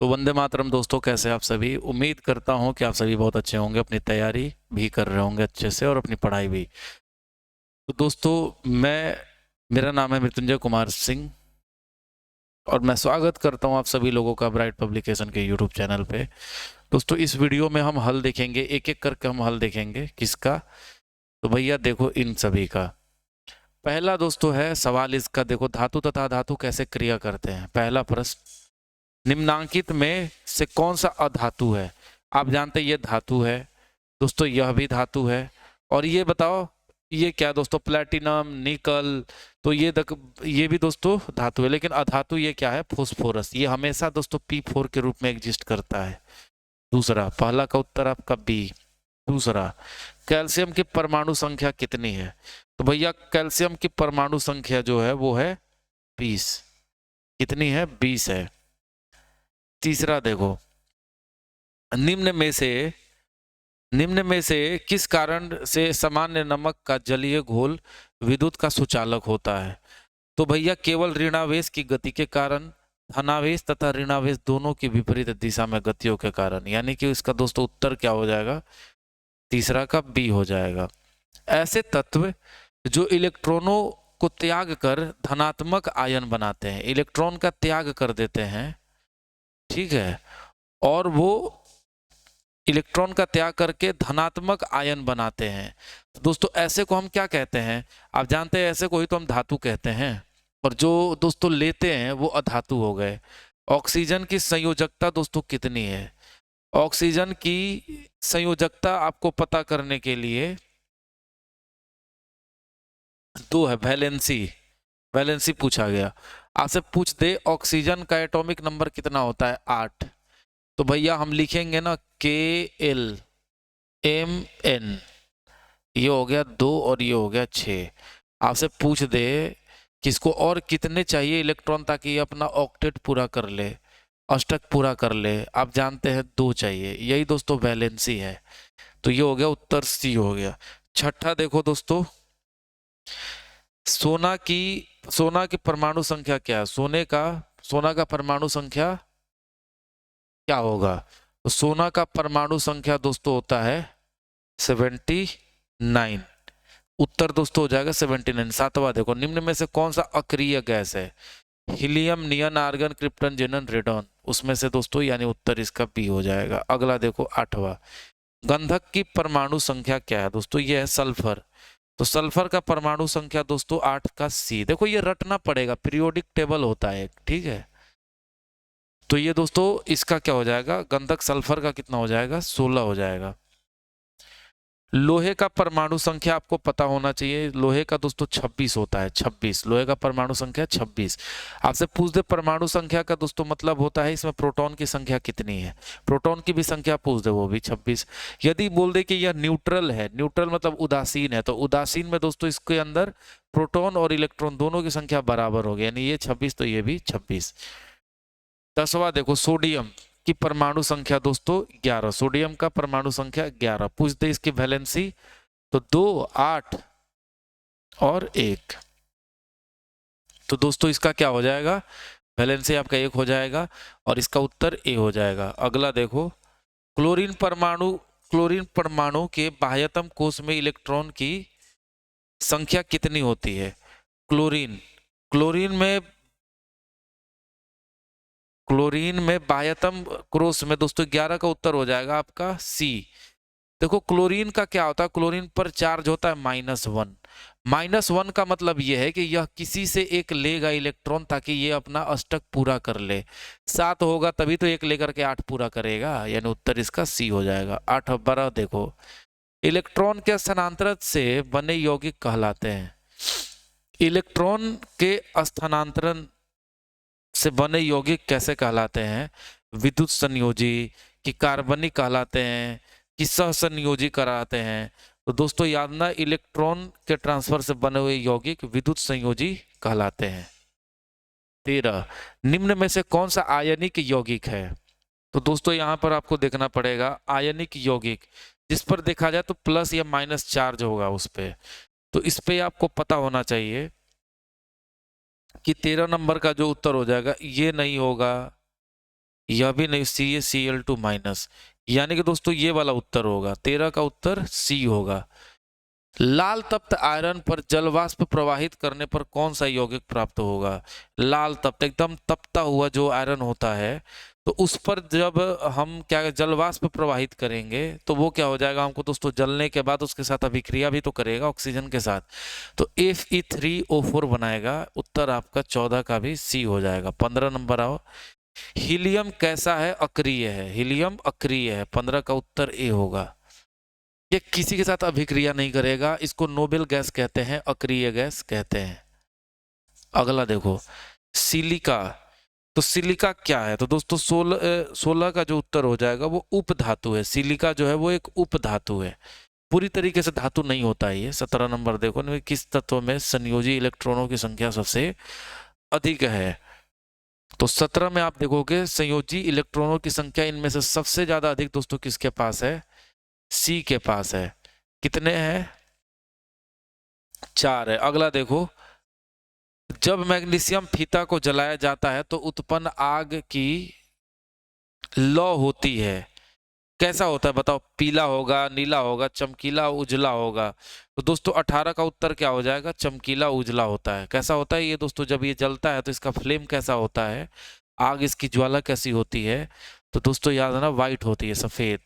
तो वंदे मातरम दोस्तों, कैसे आप सभी। उम्मीद करता हूं कि आप सभी बहुत अच्छे होंगे, अपनी तैयारी भी कर रहे होंगे अच्छे से और अपनी पढ़ाई भी। तो दोस्तों, मेरा नाम है मृत्युंजय कुमार सिंह और मैं स्वागत करता हूं आप सभी लोगों का ब्राइट पब्लिकेशन के यूट्यूब चैनल पे। दोस्तों, इस वीडियो में हम हल देखेंगे, एक एक करके हम हल देखेंगे। किसका? तो भैया देखो, इन सभी का। पहला दोस्तों है सवाल इसका, देखो, धातु तथा धातु कैसे क्रिया करते हैं। पहला प्रश्न, निम्नांकित में से कौन सा अधातु है? आप जानते हैं ये धातु है दोस्तों, यह भी धातु है। और ये बताओ, ये क्या दोस्तों? प्लेटिनम, निकल। तो ये भी दोस्तों धातु है, लेकिन अधातु ये क्या है? फोस्फोरस। ये हमेशा दोस्तों P4 के रूप में एग्जिस्ट करता है। दूसरा, पहला का उत्तर आपका बी। दूसरा, कैल्शियम की परमाणु संख्या कितनी है? तो भैया कैल्शियम की परमाणु संख्या जो है वो है 20। कितनी है? 20 है। तीसरा देखो, निम्न में से निम्न में से किस कारण से सामान्य नमक का जलीय घोल विद्युत का सुचालक होता है? तो भैया केवल ऋणावेश की गति के कारण, धनावेश तथा ऋणावेश दोनों की विपरीत दिशा में गतियों के कारण। यानी कि इसका दोस्तों उत्तर क्या हो जाएगा? तीसरा का बी हो जाएगा। ऐसे तत्व जो इलेक्ट्रॉनों को त्याग कर धनात्मक आयन बनाते हैं, इलेक्ट्रॉन का त्याग कर देते हैं, ठीक है, और वो इलेक्ट्रॉन का त्याग करके धनात्मक आयन बनाते हैं। तो दोस्तों ऐसे को हम क्या कहते हैं? आप जानते हैं, ऐसे को ही तो हम धातु कहते हैं। और जो दोस्तों लेते हैं वो अधातु हो गए। ऑक्सीजन की संयोजकता दोस्तों कितनी है? ऑक्सीजन की संयोजकता आपको पता करने के लिए दो है, वैलेंसी। वैलेंसी पूछा गया, आपसे पूछ दे ऑक्सीजन का एटॉमिक नंबर कितना होता है? 8। तो भैया हम लिखेंगे ना KLMN। ये हो गया 2 और ये हो गया 6। आपसे पूछ दे कि इसको और कितने चाहिए इलेक्ट्रॉन ताकि ये अपना ऑक्टेट पूरा कर ले, अष्टक पूरा कर ले। आप जानते हैं 2 चाहिए। यही दोस्तों वैलेंसी है। तो ये हो गया उत्तर, सी हो गया। छठा देखो दोस्तों, सोना की सोना की परमाणु संख्या क्या है? सोना का परमाणु संख्या क्या होगा? तो सोना का परमाणु संख्या दोस्तों होता है 79। उत्तर दोस्तों हो जाएगा 79। सातवां देखो, निम्न में से कौन सा अक्रिय गैस है? हीलियम, नियन, आर्गन, क्रिप्टन, जेनन, रेडॉन। उसमें से दोस्तों यानी उत्तर इसका बी हो जाएगा। अगला देखो, आठवां, गंधक की परमाणु संख्या क्या है? दोस्तों ये है सल्फर। तो सल्फर का परमाणु संख्या दोस्तों 8 का सी। देखो ये रटना पड़ेगा, पीरियोडिक टेबल होता है, ठीक है। तो ये दोस्तों इसका क्या हो जाएगा? गंधक सल्फर का कितना हो जाएगा? 16 हो जाएगा। लोहे का परमाणु संख्या आपको पता होना चाहिए। लोहे का दोस्तों 26 होता है, 26। लोहे का परमाणु संख्या 26। आपसे पूछ दे परमाणु संख्या का दोस्तों मतलब होता है इसमें प्रोटॉन की संख्या कितनी है। प्रोटॉन की भी संख्या पूछ दे, वो भी 26। यदि बोल दे कि यह न्यूट्रल है, न्यूट्रल मतलब उदासीन है, तो उदासीन में दोस्तों इसके अंदर प्रोटॉन और इलेक्ट्रॉन दोनों की संख्या बराबर होगी, यानी ये 26 तो ये भी 26। 10वां देखो, सोडियम की परमाणु संख्या दोस्तों 11। सोडियम का परमाणु संख्या 11। पूछ दे इसकी वैलेंसी, तो 2, 8 और 1। तो दोस्तों इसका क्या हो जाएगा? वैलेंसी आपका 1 हो जाएगा और इसका उत्तर ए हो जाएगा। अगला देखो, क्लोरीन परमाणु क्लोरीन परमाणु के बाह्यतम कोश में इलेक्ट्रॉन की संख्या कितनी होती है? क्लोरीन क्लोरीन में क्लोरीन में बाह्यतम कोश में दोस्तों 11 का उत्तर हो जाएगा आपका सी। देखो क्लोरीन का क्या होता है? क्लोरीन पर चार्ज होता है -1। -1 का मतलब यह है कि यह किसी से एक लेगा इलेक्ट्रॉन ताकि ये अपना अष्टक पूरा कर ले। 7 होगा तभी तो एक लेकर के 8 पूरा करेगा, यानी उत्तर इसका सी हो जाएगा। 8 12 देखो, इलेक्ट्रॉन के स्थानांतरण से बने यौगिक कहलाते हैं। इलेक्ट्रॉन के स्थानांतरण से बने यौगिक कैसे कहलाते हैं? विद्युत संयोजी, कि कार्बनिक कहलाते हैं, कि सहसंयोजी कराते हैं। तो दोस्तों याद ना, इलेक्ट्रॉन के ट्रांसफर से बने हुए यौगिक विद्युत संयोजी कहलाते हैं। 13, निम्न में से कौन सा आयनिक यौगिक है? तो दोस्तों यहां पर आपको देखना पड़ेगा आयनिक यौगिक, जिस पर देखा जाए तो प्लस या माइनस चार्ज होगा उस पे। तो इस पे आपको पता होना चाहिए कि 13 नंबर का जो उत्तर हो जाएगा ये नहीं होगा, यह भी नहीं, सी है Cl2 माइनस, यानी कि दोस्तों ये वाला उत्तर होगा, 13 का उत्तर सी होगा। लाल तप्त आयरन पर जल वाष्प प्रवाहित करने पर कौन सा यौगिक प्राप्त होगा? लाल तप्त, एकदम तपता हुआ जो आयरन होता है, तो उस पर जब हम क्या जल वाष्प प्रवाहित करेंगे तो वो क्या हो जाएगा हमको दोस्तों, जलने के बाद उसके साथ अभिक्रिया भी तो करेगा ऑक्सीजन के साथ, तो Fe3O4 बनाएगा। उत्तर आपका 14 का भी सी हो जाएगा। 15 नंबर आओ। हीलियम कैसा है? अक्रिय है। हीलियम अक्रिय है, 15 का उत्तर ए होगा। ये किसी के साथ अभिक्रिया नहीं करेगा, इसको नोबेल गैस कहते हैं, अक्रिय गैस कहते हैं। अगला देखो, सिलिका। तो सिलिका क्या है? तो दोस्तों 16 का जो उत्तर हो जाएगा वो उप धातु है। सिलिका जो है वो एक उप धातु है, पूरी तरीके से धातु नहीं होता है ये। 17 नंबर देखो, किस तत्व में संयोजी इलेक्ट्रॉनों की संख्या सबसे अधिक है? तो 17 में आप देखोगे संयोजी इलेक्ट्रॉनों की संख्या इनमें से सबसे ज्यादा अधिक दोस्तों किसके पास है? सी के पास है। कितने हैं? 4 है। अगला देखो, जब मैग्नीशियम फीता को जलाया जाता है तो उत्पन्न आग की लौ होती है, कैसा होता है बताओ? पीला होगा, नीला होगा, चमकीला, उजला होगा? तो दोस्तों 18 का उत्तर क्या हो जाएगा? चमकीला उजला होता है। कैसा होता है ये दोस्तों? जब ये जलता है तो इसका फ्लेम कैसा होता है, आग इसकी ज्वाला कैसी होती है? तो दोस्तों याद है ना, व्हाइट होती है, सफेद।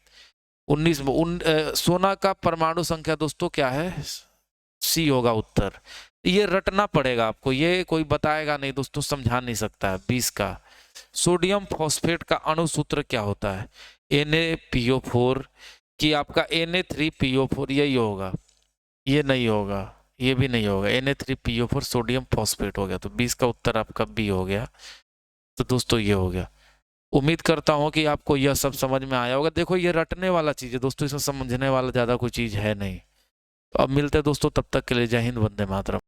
19 सोना का परमाणु संख्या दोस्तों क्या है? सी होगा उत्तर। ये रटना पड़ेगा आपको, ये कोई बताएगा नहीं दोस्तों, समझा नहीं सकता है। 20 का, सोडियम फॉस्फेट का अणु सूत्र क्या होता है? Na-PO4 कि आपका Na3PO4, यही होगा। ये नहीं होगा, ये भी नहीं होगा, Na3PO4 सोडियम फॉस्फेट हो गया। तो 20 का उत्तर आपका बी हो गया। तो दोस्तों ये हो गया। उम्मीद करता हूं कि आपको यह सब समझ में आया होगा। देखो ये रटने वाला चीज है दोस्तों, इसमें समझने वाला ज्यादा कोई चीज है नहीं। तो अब मिलते हैं दोस्तों, तब तक के लिए जय हिंद, वंदे मातरम।